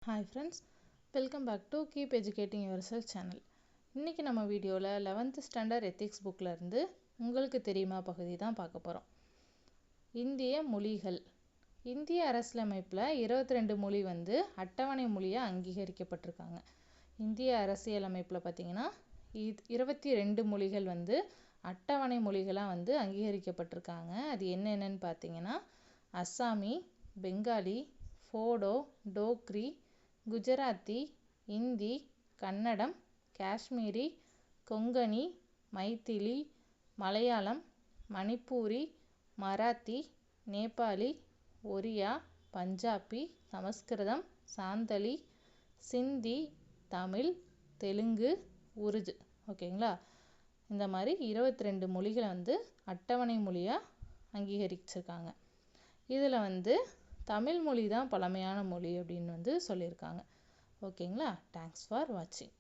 Hi friends, welcome back to Keep Educating Yourself channel. இன்னைக்கு நம்ம வீடியோல 11th ஸ்டாண்டர்ட் எத்திக்ஸ் புக்ல இருந்து உங்களுக்கு தெரியுமா பகுதி தான் பார்க்க போறோம். இந்திய மொழிகள். இந்திய அரசியலமைப்புல 22 மொழி அட்டவணை மொழியா அங்கீகரிக்கப்பட்டிருக்காங்க. இந்திய அரசியலமைப்புல பாத்தீங்கன்னா 22 மொழிகள் அட்டவணை மொழிகளா அங்கீகரிக்கப்பட்டிருக்காங்க. அது என்னென்னன்னு பாத்தீங்கன்னா அஸ்ஸாமி, பெங்காலி, போடோ, டோக்ரி, குஜராத்தி, இந்தி, கன்னடம், காஷ்மீரி, கொங்கணி, மைதிலி, மலையாளம், மணிப்பூரி, மராத்தி, நேபாளி, ஒரியா, பஞ்சாபி, சமஸ்கிருதம், சாந்தலி, சிந்தி, தமிழ், தெலுங்கு, உருது. ஓகேங்களா? இந்த மாதிரி 22 மொழிகளை அட்டவணை மொழியா அங்கீகரிச்சிருக்காங்க. இதுல தமிழ் மொழி தான் பழமையான மொழி அப்படின்னு சொல்லியிருக்காங்க. ஓகேங்களா? தேங்க்ஸ் ஃபார் வாட்சிங்.